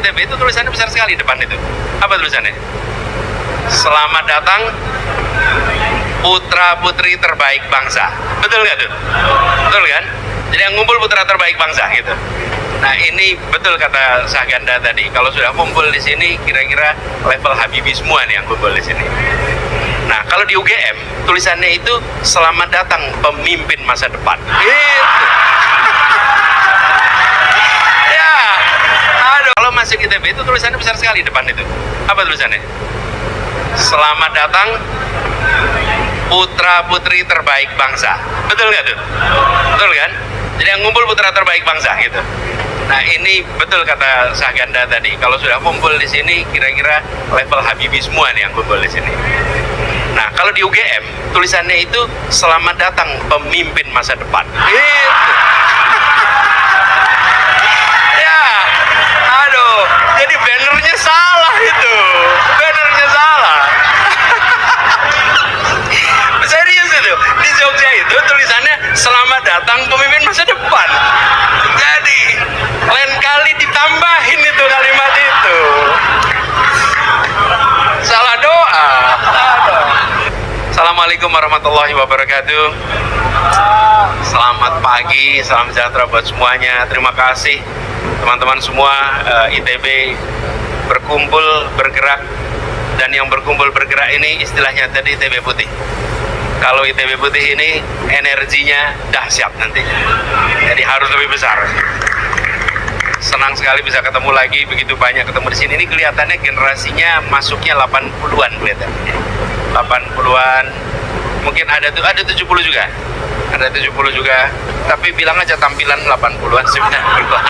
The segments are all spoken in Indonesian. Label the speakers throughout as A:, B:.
A: ITB itu tulisannya besar sekali depan itu. Apa tulisannya? Selamat datang putra putri terbaik bangsa. Betul nggak tuh? Betul kan? Jadi yang ngumpul putra terbaik bangsa gitu. Nah ini betul kata Sahganda tadi. Kalau sudah kumpul di sini, kira-kira level Habibie semua nih yang kumpul di sini. Nah kalau di UGM tulisannya itu selamat datang pemimpin masa depan. Gitu. Ya, aduh. Kalau masuk ITB itu tulisannya besar sekali depan itu. Apa tulisannya? Selamat datang putra putri terbaik bangsa. Betul nggak tuh? Betul kan? Jadi yang ngumpul putra terbaik bangsa gitu. Nah ini betul kata Sahganda tadi. Kalau sudah kumpul di sini, kira-kira level Habibie semua nih yang kumpul di sini. Nah kalau di UGM tulisannya itu selamat datang pemimpin masa depan. Gitu. Ya, aduh. Jadi bannernya salah itu. Bannernya salah. Serius itu. Di Jogja itu tulisannya selamat datang pemimpin masa depan. Jadi lain kali ditambahin itu kalimat itu. Salah doa. Aduh. Assalamualaikum warahmatullahi wabarakatuh. Selamat pagi, salam sejahtera buat semuanya. Terima kasih teman-teman semua. ITB berkumpul, bergerak, dan yang berkumpul bergerak ini istilahnya tadi ITB putih. Kalau ITB putih ini energinya dahsyat nantinya. Jadi harus lebih besar. Senang sekali bisa ketemu lagi, begitu banyak ketemu di sini. Ini kelihatannya generasinya masuknya 80-an kelihatan. 80-an. Mungkin ada 70 juga. Ada 70 juga. Tapi bilang aja tampilan 80-an, 90-an.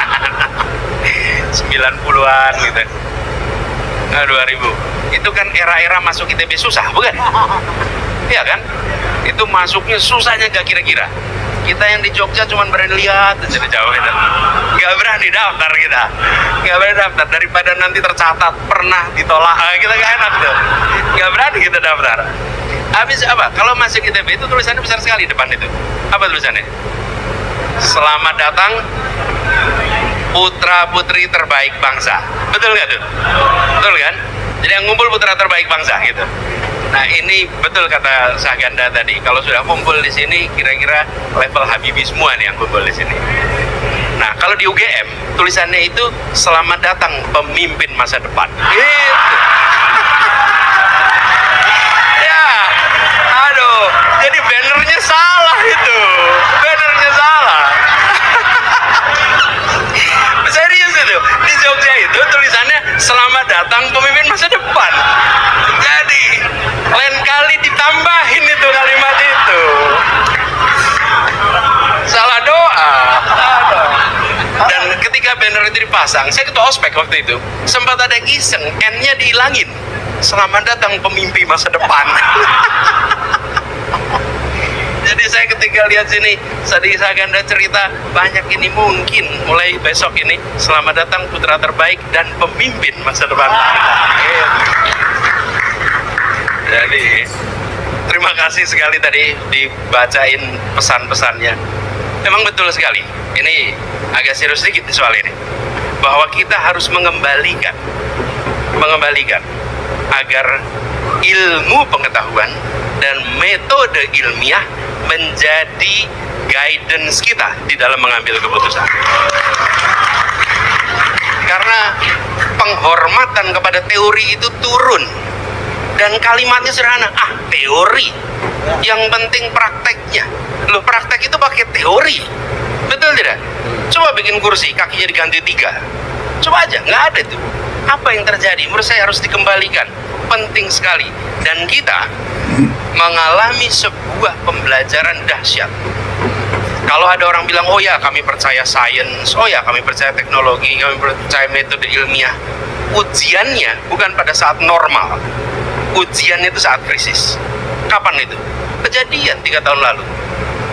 A: 90-an gitu. 2000. Itu kan era-era masuk ITB susah, bukan? Iya kan? Itu masuknya susahnya gak kira-kira. Kita yang di Jogja cuma berani lihat aja di Jawa itu. Gak berani daftar kita. Gak berani daftar. Daripada nanti tercatat pernah ditolak, kita gak enak tuh. Gak berani kita daftar. Habis apa? Kalau masuk ITB itu tulisannya besar sekali depan itu. Apa tulisannya? Selamat datang putra putri terbaik bangsa. Betul nggak tuh? Betul kan? Jadi yang ngumpul putra terbaik bangsa gitu. Nah ini betul kata Sahganda tadi. Kalau sudah kumpul di sini, kira-kira level Habibie semua nih yang kumpul di sini. Nah kalau di UGM tulisannya itu selamat datang pemimpin masa depan. Gitu. Ya, aduh. Jadi bannernya salah itu. Bannernya salah. Serius itu. Di Jogja itu tulisannya selamat datang pemimpin masa depan. Jadi lain kali ditambahin itu kalimat itu. Salah doa. Dan ketika banner itu dipasang, saya ketua ospek waktu itu, sempat ada iseng, N-nya dihilangin. Selamat datang pemimpi masa depan. Jadi saya ketika lihat sini, tadi Sahganda cerita banyak ini, mungkin mulai besok ini selamat datang putra terbaik dan pemimpin masa depan. Jadi terima kasih sekali tadi dibacain pesan-pesannya. Memang betul sekali. Ini agak serius sedikit soal ini. Bahwa kita harus mengembalikan agar ilmu pengetahuan dan metode ilmiah menjadi guidance kita di dalam mengambil keputusan. Karena penghormatan kepada teori itu turun. Dan kalimatnya sederhana, teori. Yang penting prakteknya. Loh, praktek itu pakai teori. Betul tidak? Coba bikin kursi, kakinya diganti 3. Coba aja, nggak ada itu. Apa yang terjadi? Menurut saya harus dikembalikan. Penting sekali. Dan kita mengalami sebuah pembelajaran dahsyat. Kalau ada orang bilang, oh ya kami percaya sains, oh ya kami percaya teknologi, kami percaya metode ilmiah. Ujiannya bukan pada saat normal. Ujiannya itu saat krisis. Kapan itu? Kejadian 3 tahun lalu.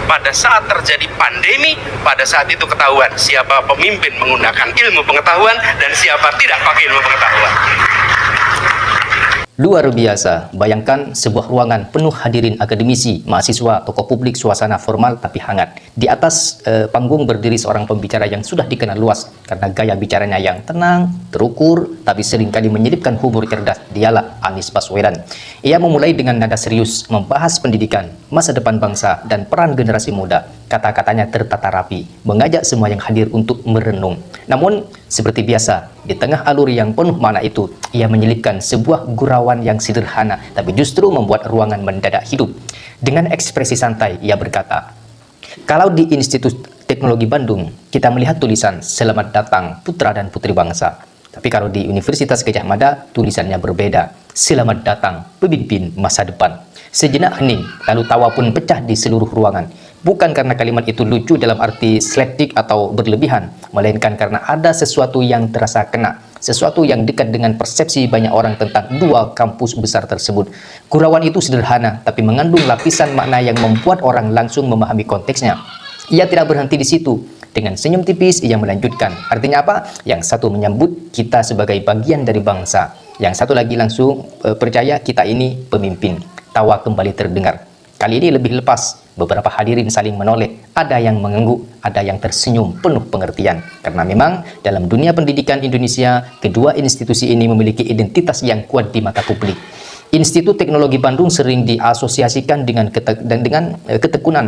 A: Pada saat terjadi pandemi, pada saat itu ketahuan siapa pemimpin menggunakan ilmu pengetahuan dan siapa tidak pakai ilmu pengetahuan.
B: Luar biasa, bayangkan sebuah ruangan penuh hadirin akademisi, mahasiswa, tokoh publik, suasana formal tapi hangat. Di atas panggung berdiri seorang pembicara yang sudah dikenal luas karena gaya bicaranya yang tenang, terukur, tapi seringkali menyelipkan humor cerdas. Dialah Anies Baswedan. Ia memulai dengan nada serius, membahas pendidikan, masa depan bangsa, dan peran generasi muda. Kata-katanya tertata rapi, mengajak semua yang hadir untuk merenung. Namun, seperti biasa, di tengah alur yang penuh makna itu, ia menyelipkan sebuah gurauan yang sederhana, tapi justru membuat ruangan mendadak hidup. Dengan ekspresi santai, ia berkata, "Kalau di Institut Teknologi Bandung, kita melihat tulisan Selamat Datang Putra dan Putri Bangsa. Tapi kalau di Universitas Gadjah Mada, tulisannya berbeda. Selamat Datang Pemimpin Masa Depan." Sejenak hening, lalu tawa pun pecah di seluruh ruangan. Bukan karena kalimat itu lucu dalam arti slapstick atau berlebihan, melainkan karena ada sesuatu yang terasa kena, sesuatu yang dekat dengan persepsi banyak orang tentang dua kampus besar tersebut. Gurauan itu sederhana, tapi mengandung lapisan makna yang membuat orang langsung memahami konteksnya. Ia tidak berhenti di situ. Dengan senyum tipis, ia melanjutkan. Artinya apa? Yang satu menyambut kita sebagai bagian dari bangsa. Yang satu lagi langsung percaya kita ini pemimpin. Tawa kembali terdengar. Kali ini lebih lepas. Beberapa hadirin saling menoleh, ada yang mengangguk, ada yang tersenyum penuh pengertian. Karena memang dalam dunia pendidikan Indonesia, kedua institusi ini memiliki identitas yang kuat di mata publik. Institut Teknologi Bandung sering diasosiasikan dengan ketekunan,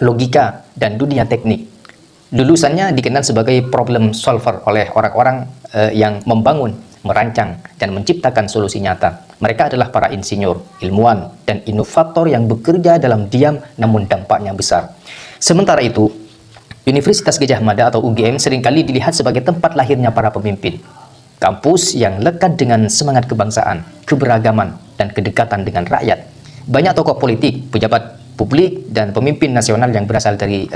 B: logika, dan dunia teknik. Lulusannya dikenal sebagai problem solver oleh orang-orang yang membangun, merancang, dan menciptakan solusi nyata. Mereka adalah para insinyur, ilmuwan, dan inovator yang bekerja dalam diam namun dampaknya besar. Sementara itu, Universitas Gadjah Mada atau UGM seringkali dilihat sebagai tempat lahirnya para pemimpin. Kampus yang lekat dengan semangat kebangsaan, keberagaman, dan kedekatan dengan rakyat. Banyak tokoh politik, pejabat publik, dan pemimpin nasional yang berasal dari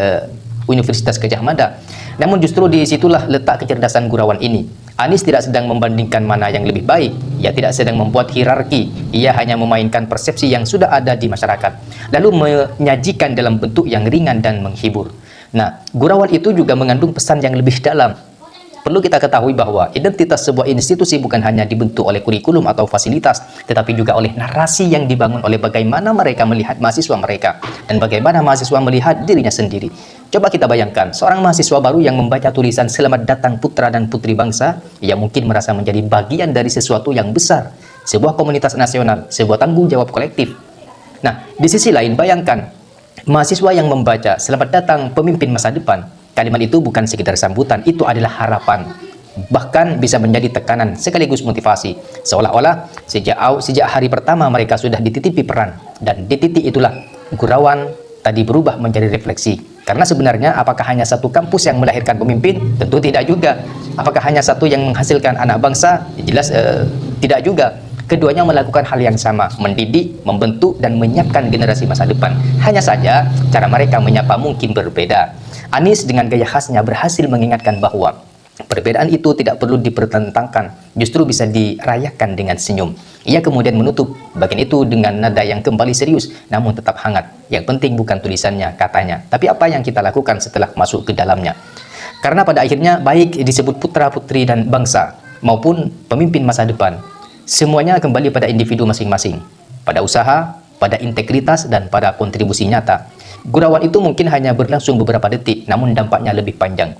B: Universitas Gadjah Mada. Namun justru disitulah letak kecerdasan gurauan ini. Anies tidak sedang membandingkan mana yang lebih baik. Ia tidak sedang membuat hierarki. Ia hanya memainkan persepsi yang sudah ada di masyarakat, lalu menyajikan dalam bentuk yang ringan dan menghibur. Nah, gurauan itu juga mengandung pesan yang lebih dalam. Perlu kita ketahui bahwa identitas sebuah institusi bukan hanya dibentuk oleh kurikulum atau fasilitas, tetapi juga oleh narasi yang dibangun oleh bagaimana mereka melihat mahasiswa mereka, dan bagaimana mahasiswa melihat dirinya sendiri. Coba kita bayangkan, seorang mahasiswa baru yang membaca tulisan Selamat Datang Putra dan Putri Bangsa, ia mungkin merasa menjadi bagian dari sesuatu yang besar, sebuah komunitas nasional, sebuah tanggung jawab kolektif. Nah, di sisi lain, bayangkan, mahasiswa yang membaca Selamat Datang Pemimpin Masa Depan, kalimat itu bukan sekedar sambutan, itu adalah harapan. Bahkan bisa menjadi tekanan sekaligus motivasi. Seolah-olah sejak hari pertama mereka sudah dititipi peran. Dan di titik itulah gurauan tadi berubah menjadi refleksi. Karena sebenarnya apakah hanya satu kampus yang melahirkan pemimpin? Tentu tidak juga. Apakah hanya satu yang menghasilkan anak bangsa? Jelas tidak juga. Keduanya melakukan hal yang sama, mendidik, membentuk, dan menyiapkan generasi masa depan. Hanya saja cara mereka menyapa mungkin berbeda. Anies dengan gaya khasnya berhasil mengingatkan bahwa perbedaan itu tidak perlu dipertentangkan, justru bisa dirayakan dengan senyum. Ia kemudian menutup bagian itu dengan nada yang kembali serius, namun tetap hangat. Yang penting bukan tulisannya, katanya, tapi apa yang kita lakukan setelah masuk ke dalamnya. Karena pada akhirnya, baik disebut putra, putri, dan bangsa, maupun pemimpin masa depan, semuanya kembali pada individu masing-masing, pada usaha, pada integritas, dan pada kontribusi nyata. Gurauan itu mungkin hanya berlangsung beberapa detik, namun dampaknya lebih panjang.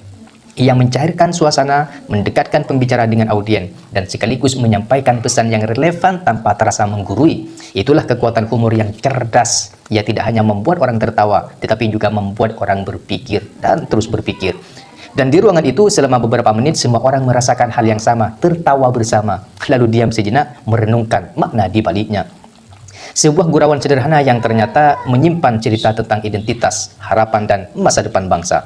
B: Ia mencairkan suasana, mendekatkan pembicara dengan audien, dan sekaligus menyampaikan pesan yang relevan tanpa terasa menggurui. Itulah kekuatan humor yang cerdas. Ia tidak hanya membuat orang tertawa, tetapi juga membuat orang berpikir dan terus berpikir. Dan di ruangan itu selama beberapa menit semua orang merasakan hal yang sama, tertawa bersama, lalu diam sejenak merenungkan makna di baliknya. Sebuah gurauan sederhana yang ternyata menyimpan cerita tentang identitas, harapan, dan masa depan bangsa.